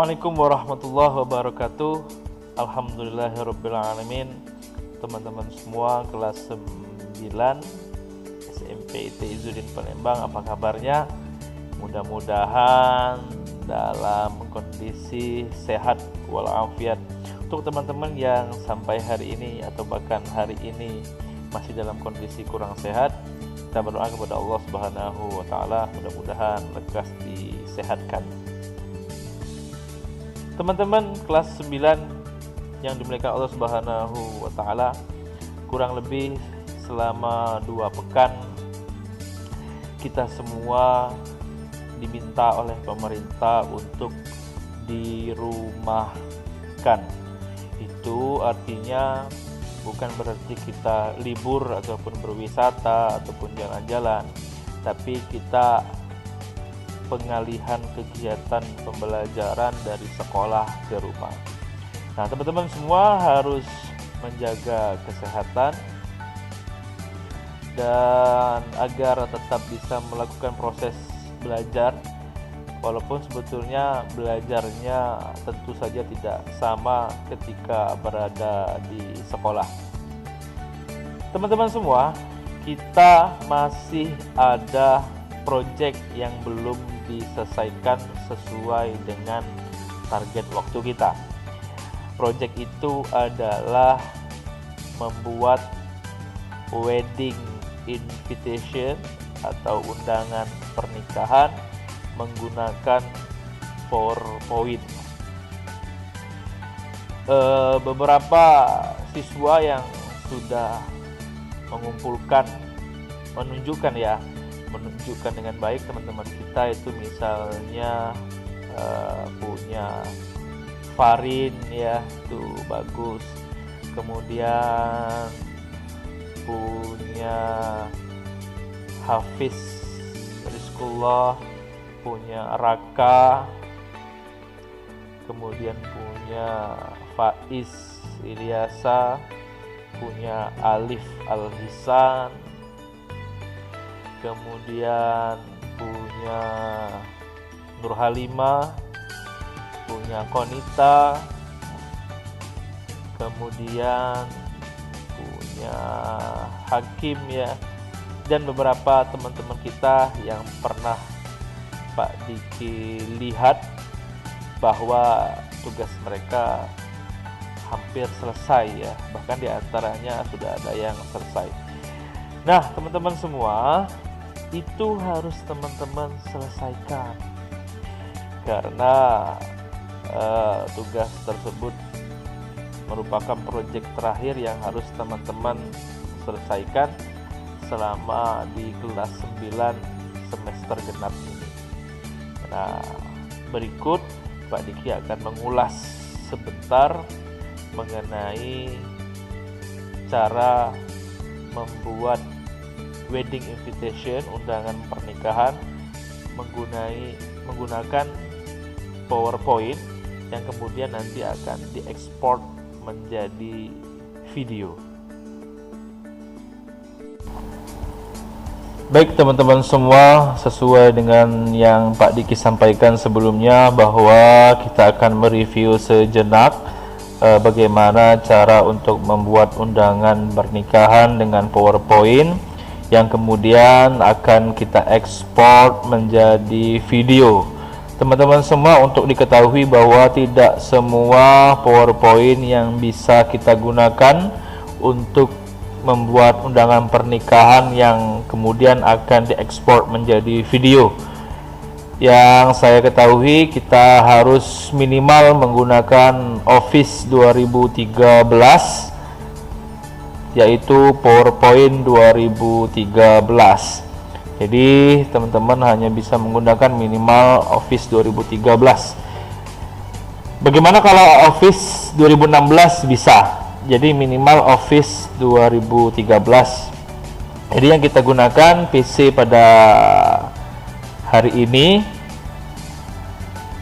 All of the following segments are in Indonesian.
Assalamualaikum warahmatullahi wabarakatuh. Alhamdulillahirrabbilalamin. Teman-teman semua kelas 9 SMP IT Izzuddin Palembang, apa kabarnya? Mudah-mudahan dalam kondisi sehat walafiat. Untuk teman-teman yang sampai hari ini atau bahkan hari ini masih dalam kondisi kurang sehat, kita berdoa kepada Allah Subhanahu wa taala mudah-mudahan lekas disehatkan. Teman-teman kelas 9 yang dimuliakan Allah Subhanahu wa taala, kurang lebih selama 2 pekan kita semua diminta oleh pemerintah untuk dirumahkan. Itu artinya bukan berarti kita libur ataupun berwisata ataupun jalan-jalan, tapi kita pengalihan kegiatan pembelajaran dari sekolah ke rumah. Nah, teman-teman semua harus menjaga kesehatan dan agar tetap bisa melakukan proses belajar, walaupun sebetulnya belajarnya tentu saja tidak sama ketika berada di sekolah. Teman-teman semua, kita masih ada proyek yang belum diselesaikan sesuai dengan target waktu kita. Proyek itu adalah membuat wedding invitation atau undangan pernikahan menggunakan PowerPoint. Beberapa siswa yang sudah menunjukkan dengan baik teman-teman kita itu, misalnya punya Farin ya, itu bagus, kemudian punya Hafiz Rizkullah, punya Raka, kemudian punya Faiz Ilyasa, punya Alif Al-Hisan, kemudian punya Nur Halimah, punya Konita, kemudian punya Hakim ya, dan beberapa teman-teman kita yang pernah Pak Diki lihat bahwa tugas mereka hampir selesai ya, bahkan diantaranya sudah ada yang selesai. Nah, teman-teman semua, itu harus teman-teman selesaikan karena tugas tersebut merupakan proyek terakhir yang harus teman-teman selesaikan selama di kelas 9 semester genap ini. Nah, berikut Pak Diki akan mengulas sebentar mengenai cara membuat wedding invitation, undangan pernikahan menggunakan PowerPoint yang kemudian nanti akan diekspor menjadi video. Baik teman-teman semua, sesuai dengan yang Pak Diki sampaikan sebelumnya bahwa kita akan mereview sejenak bagaimana cara untuk membuat undangan pernikahan dengan PowerPoint yang kemudian akan kita ekspor menjadi video. Teman-teman semua, untuk diketahui bahwa tidak semua PowerPoint yang bisa kita gunakan untuk membuat undangan pernikahan yang kemudian akan diekspor menjadi video. Yang saya ketahui, kita harus minimal menggunakan Office 2013, yaitu PowerPoint 2013. Jadi teman-teman hanya bisa menggunakan minimal Office 2013. Bagaimana kalau Office 2016 bisa? Jadi minimal Office 2013. Jadi yang kita gunakan PC pada hari ini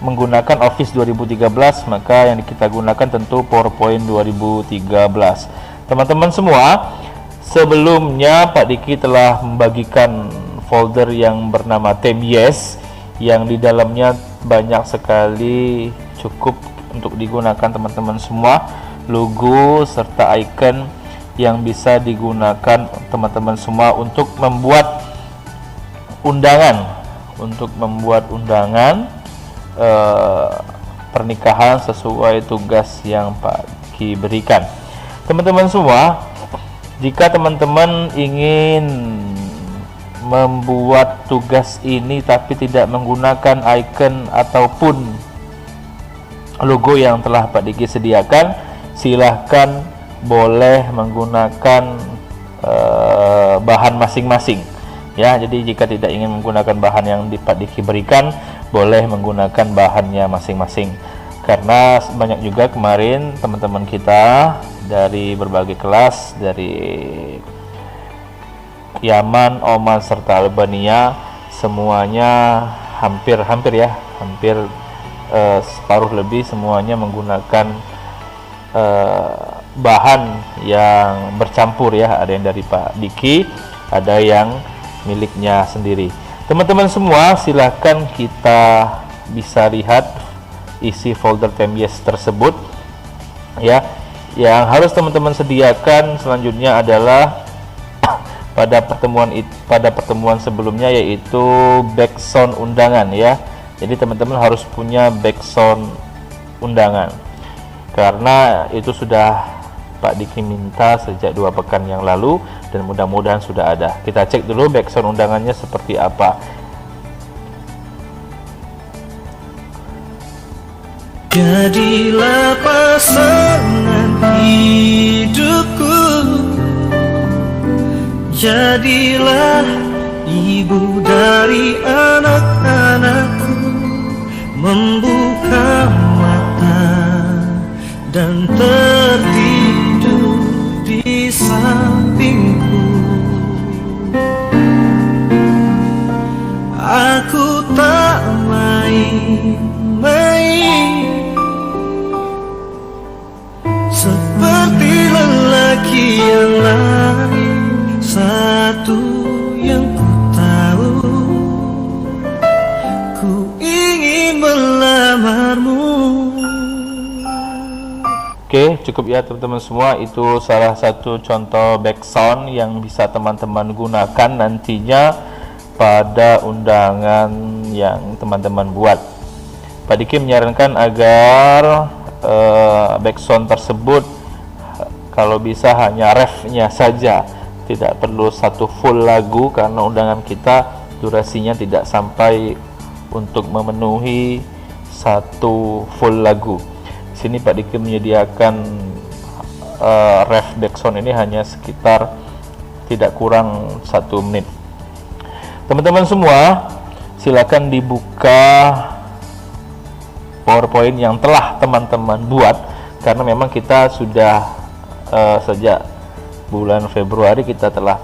menggunakan Office 2013, maka yang kita gunakan tentu PowerPoint 2013. Teman-teman semua, sebelumnya Pak Diki telah membagikan folder yang bernama Theme Yes, yang di dalamnya banyak sekali cukup untuk digunakan teman-teman semua, logo serta icon yang bisa digunakan teman-teman semua untuk membuat undangan pernikahan sesuai tugas yang Pak Diki berikan. Teman-teman semua, jika teman-teman ingin membuat tugas ini tapi tidak menggunakan icon ataupun logo yang telah Pak Diki sediakan, silahkan boleh menggunakan bahan masing-masing ya. Jadi jika tidak ingin menggunakan bahan yang Pak Diki berikan, boleh menggunakan bahannya masing-masing, karena banyak juga kemarin teman-teman kita dari berbagai kelas, dari Yaman, Oman serta Albania, semuanya hampir separuh lebih semuanya menggunakan bahan yang bercampur ya. Ada yang dari Pak Diki, ada yang miliknya sendiri. Teman-teman semua, silakan kita bisa lihat isi folder Temyes tersebut ya. Yang harus teman-teman sediakan selanjutnya adalah pada pertemuan sebelumnya, yaitu backsound undangan ya. Jadi teman-teman harus punya backsound undangan, karena itu sudah Pak Diki minta sejak 2 pekan yang lalu dan mudah-mudahan sudah ada. Kita cek dulu backsound undangannya seperti apa. Jadilah pasangan hidupku, jadilah ibu dari anak-anakku, membuka mata dan tertidur di sampingku. Aku tak main-main seperti lelaki yang lain. Satu yang ku tahu, ku ingin melamarmu. Oke, cukup ya teman-teman semua. Itu salah satu contoh backsound yang bisa teman-teman gunakan nantinya pada undangan yang teman-teman buat. Pak Diki menyarankan agar backsound tersebut kalau bisa hanya refnya saja, tidak perlu satu full lagu, karena undangan kita durasinya tidak sampai untuk memenuhi satu full lagu. Di sini Pak Diki menyediakan ref backsound ini hanya sekitar tidak kurang 1 menit. Teman-teman semua, silakan dibuka PowerPoint yang telah teman-teman buat, karena memang kita sudah sejak bulan Februari kita telah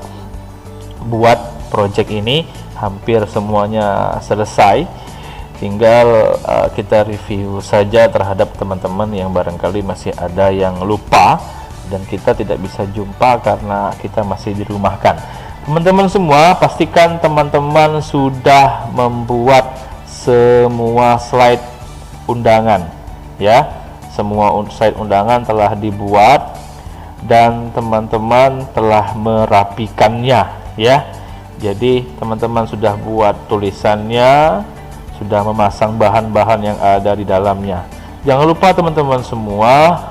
buat project ini, hampir semuanya selesai. Tinggal kita review saja terhadap teman-teman yang barangkali masih ada yang lupa dan kita tidak bisa jumpa karena kita masih dirumahkan. Teman-teman semua, pastikan teman-teman sudah membuat semua slide undangan ya. Semua slide undangan telah dibuat dan teman-teman telah merapikannya ya. Jadi teman-teman sudah buat tulisannya, sudah memasang bahan-bahan yang ada di dalamnya. Jangan lupa teman-teman semua,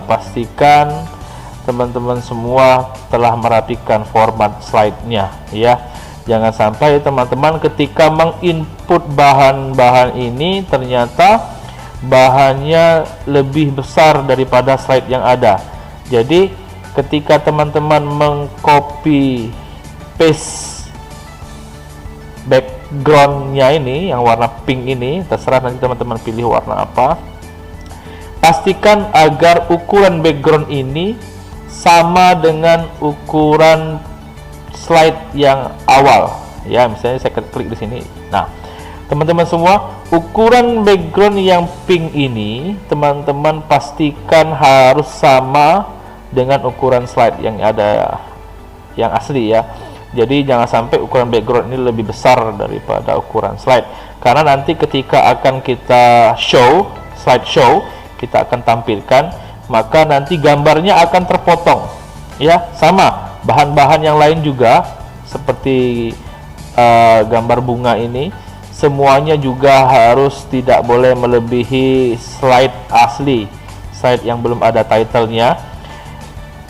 pastikan teman-teman semua telah merapikan format slide-nya ya. Jangan sampai teman-teman ketika menginput bahan-bahan ini ternyata bahannya lebih besar daripada slide yang ada. Jadi ketika teman-teman mengcopy paste backgroundnya ini yang warna pink ini, terserah nanti teman-teman pilih warna apa. Pastikan agar ukuran background ini sama dengan ukuran slide yang awal ya. Misalnya saya klik di sini. Nah, teman-teman semua, ukuran background yang pink ini teman-teman pastikan harus sama dengan ukuran slide yang ada yang asli ya. Jadi jangan sampai ukuran background ini lebih besar daripada ukuran slide, karena nanti ketika akan kita show slideshow kita akan tampilkan, maka nanti gambarnya akan terpotong ya. Sama bahan-bahan yang lain juga seperti gambar bunga ini, semuanya juga harus tidak boleh melebihi slide asli, slide yang belum ada titlenya,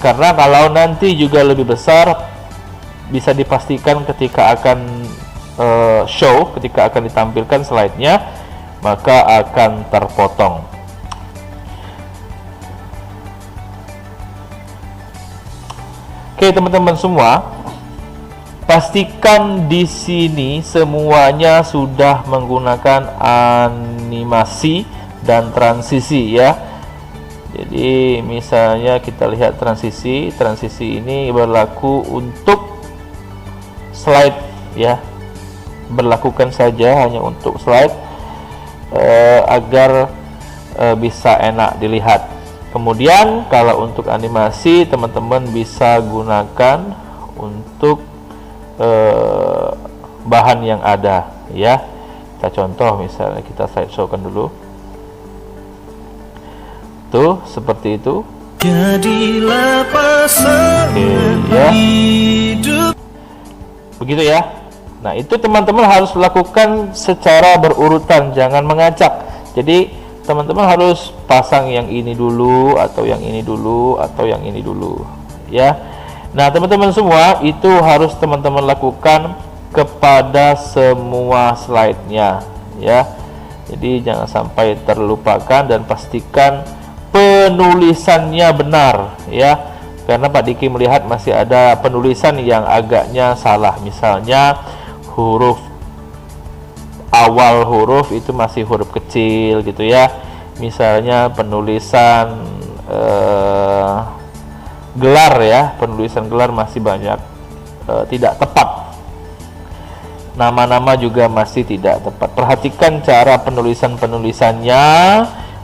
karena kalau nanti juga lebih besar bisa dipastikan ketika akan show, ketika akan ditampilkan slide-nya, maka akan terpotong. Oke teman-teman semua, pastikan di sini semuanya sudah menggunakan animasi dan transisi ya. Jadi misalnya kita lihat transisi ini berlaku untuk slide ya, berlakukan saja hanya untuk slide agar bisa enak dilihat. Kemudian kalau untuk animasi teman-teman bisa gunakan untuk bahan yang ada ya. Kita contoh, misalnya kita slideshow-kan dulu tuh seperti itu. Jadilah pasangan hidup. Begitu ya. Nah itu teman-teman harus lakukan secara berurutan, jangan mengacak. Jadi teman-teman harus pasang yang ini dulu, atau yang ini dulu, atau yang ini dulu ya. Nah teman-teman semua, itu harus teman-teman lakukan kepada semua slide-nya ya. Jadi jangan sampai terlupakan, dan pastikan penulisannya benar ya, karena Pak Diki melihat masih ada penulisan yang agaknya salah. Misalnya huruf awal huruf itu masih huruf kecil gitu ya. Misalnya penulisan gelar ya, penulisan gelar masih banyak tidak tepat. Nama-nama juga masih tidak tepat. Perhatikan cara penulisannya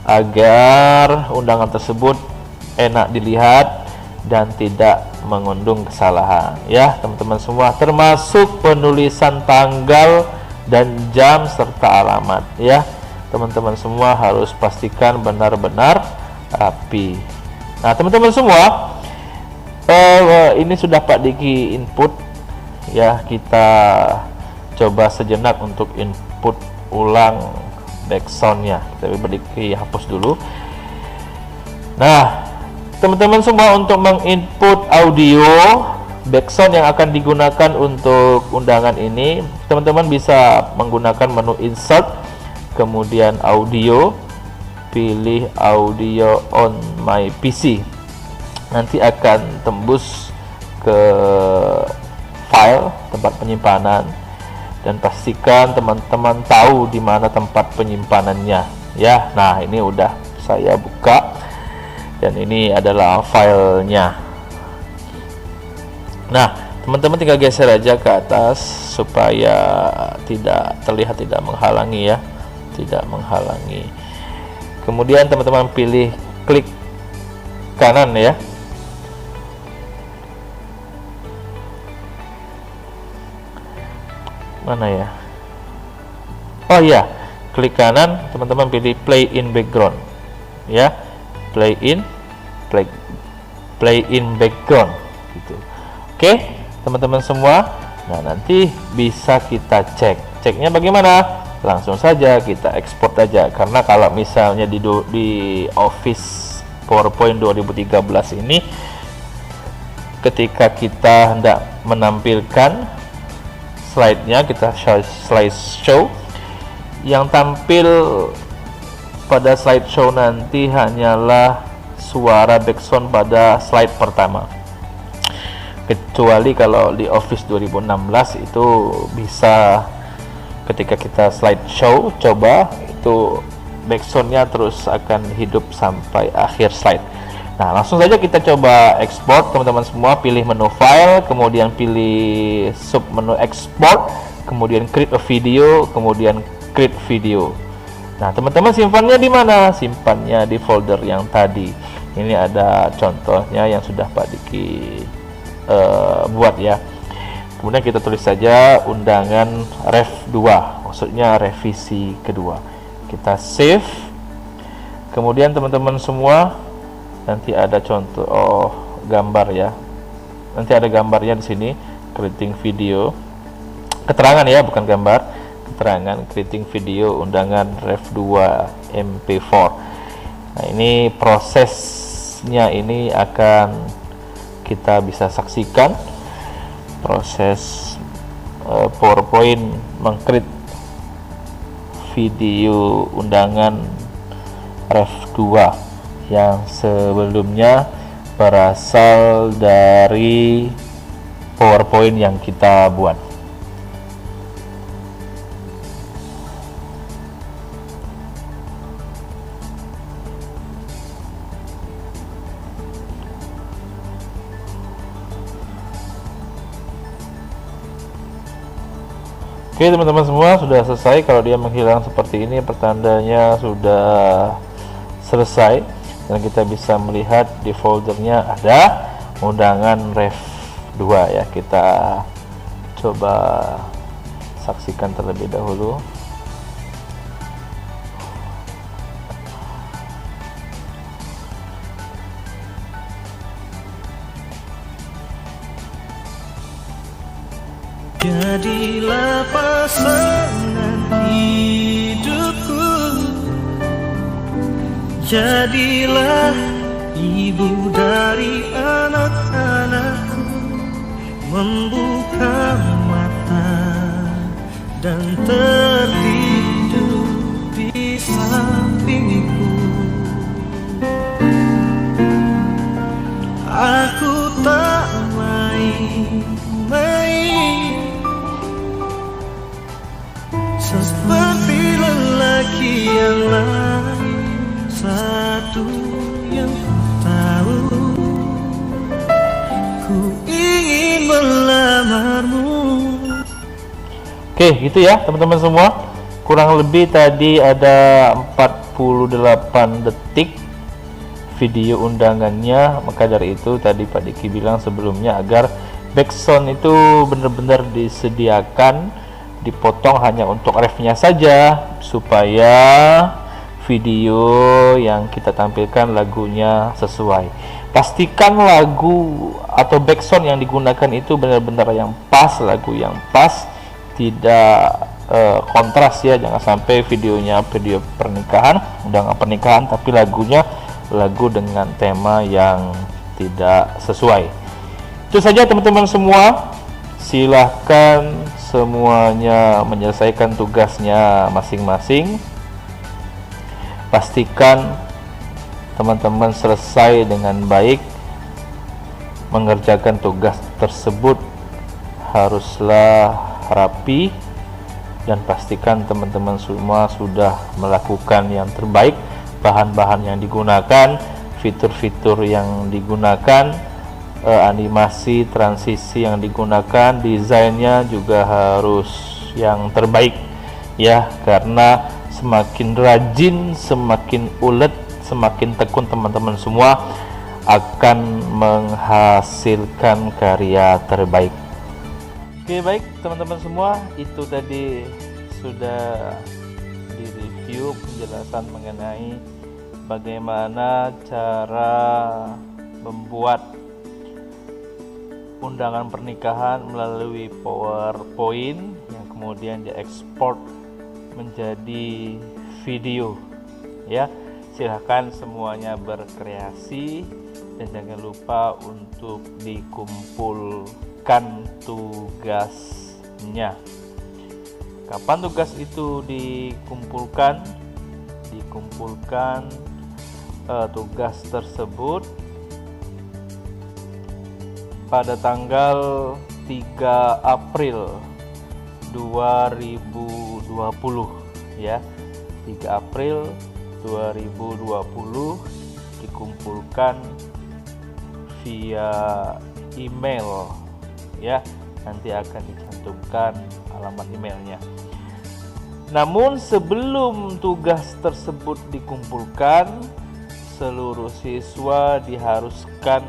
agar undangan tersebut enak dilihat dan tidak mengandung kesalahan ya teman-teman semua, termasuk penulisan tanggal dan jam serta alamat ya. Teman-teman semua harus pastikan benar-benar rapi. Nah teman-teman semua, ini sudah Pak Diki input ya. Kita coba sejenak untuk input ulang backsoundnya. Kita Diki hapus dulu. Nah teman-teman semua, untuk menginput audio backsound yang akan digunakan untuk undangan ini, teman-teman bisa menggunakan menu insert, kemudian audio, pilih audio on my PC. Nanti akan tembus ke file tempat penyimpanan, dan pastikan teman-teman tahu di mana tempat penyimpanannya ya. Nah ini udah saya buka, dan ini adalah filenya. Nah teman-teman tinggal geser aja ke atas supaya tidak terlihat, tidak menghalangi ya, tidak menghalangi. Kemudian teman-teman pilih klik kanan ya. Mana ya? Oh iya, klik kanan, teman-teman pilih play in background ya. Play in background gitu. Oke teman-teman semua. Nah nanti bisa kita ceknya bagaimana, langsung saja kita ekspor aja, karena kalau misalnya di Office PowerPoint 2013 ini, ketika kita hendak menampilkan slide-nya, kita slideshow, yang tampil pada slideshow nanti hanyalah suara backsound pada slide pertama. Kecuali kalau di Office 2016 itu bisa, ketika kita slideshow coba, itu backsoundnya terus akan hidup sampai akhir slide. Nah langsung saja kita coba ekspor teman-teman semua. Pilih menu file, kemudian pilih sub menu export, kemudian create a video, kemudian create video. Nah teman-teman simpannya di mana? Simpannya di folder yang tadi. Ini ada contohnya yang sudah Pak Diki buat ya. Kemudian kita tulis saja undangan rev 2, maksudnya revisi kedua. Kita save, kemudian teman-teman semua nanti ada contoh gambar ya. Nanti ada gambarnya di sini, creating video. Keterangan ya, bukan gambar. Keterangan creating video undangan Ref 2 MP4. Nah, ini prosesnya ini akan kita bisa saksikan proses PowerPoint meng-create video undangan Ref 2 yang sebelumnya berasal dari PowerPoint yang kita buat. Oke teman-teman semua, sudah selesai. Kalau dia menghilang seperti ini, pertandanya sudah selesai, dan kita bisa melihat di foldernya ada undangan Ref 2 ya. Kita coba saksikan terlebih dahulu. Jadilah pasangan hidupku, jadilah ibu dari anak-anakku, membuka mata dan tertidur di sampingku. Aku tak main-main seperti lelaki yang lain. Satu yang ku tahu, ku ingin melamarmu. Oke, gitu ya teman-teman semua. Kurang lebih tadi ada 48 detik video undangannya. Maka dari itu tadi Pak Diki bilang sebelumnya agar background itu benar-benar disediakan, dipotong hanya untuk refnya saja, supaya video yang kita tampilkan lagunya sesuai. Pastikan lagu atau background yang digunakan itu benar-benar yang pas, lagu yang pas, tidak kontras ya. Jangan sampai videonya video pernikahan, undangan pernikahan, tapi lagunya lagu dengan tema yang tidak sesuai. Itu saja teman-teman semua. Silahkan semuanya menyelesaikan tugasnya masing-masing. Pastikan teman-teman selesai dengan baik mengerjakan tugas tersebut. Haruslah rapi, dan pastikan teman-teman semua sudah melakukan yang terbaik. Bahan-bahan yang digunakan, fitur-fitur yang digunakan, animasi transisi yang digunakan, desainnya juga harus yang terbaik ya, karena semakin rajin, semakin ulet, semakin tekun teman-teman semua akan menghasilkan karya terbaik. Oke, baik teman-teman semua, itu tadi sudah direview penjelasan mengenai bagaimana cara membuat undangan pernikahan melalui PowerPoint yang kemudian diekspor menjadi video ya. Silahkan semuanya berkreasi, dan jangan lupa untuk dikumpulkan tugasnya. Kapan tugas itu dikumpulkan tugas tersebut pada tanggal 3 April 2020 ya. 3 April 2020 dikumpulkan via email ya. Nanti akan dicantumkan alamat emailnya. Namun sebelum tugas tersebut dikumpulkan, seluruh siswa diharuskan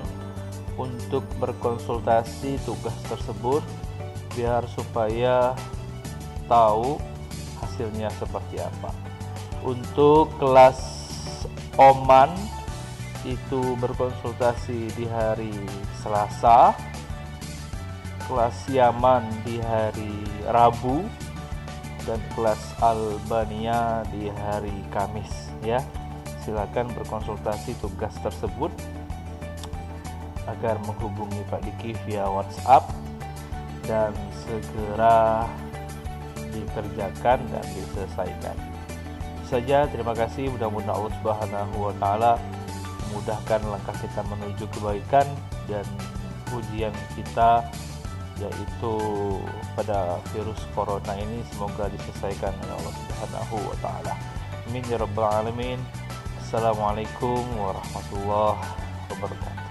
untuk berkonsultasi tugas tersebut biar supaya tahu hasilnya seperti apa. Untuk kelas Oman itu berkonsultasi di hari Selasa, kelas Yaman di hari Rabu, dan kelas Albania di hari Kamis ya. Silakan berkonsultasi tugas tersebut agar menghubungi Pak Diki via WhatsApp dan segera dikerjakan dan diselesaikan. Saja, terima kasih. Mudah-mudahan Allah Subhanahu wa taala memudahkan langkah kita menuju kebaikan dan ujian kita yaitu pada virus corona ini semoga diselesaikan oleh Allah Subhanahu wa taala. Amin ya rabbal alamin. Assalamualaikum warahmatullahi wabarakatuh.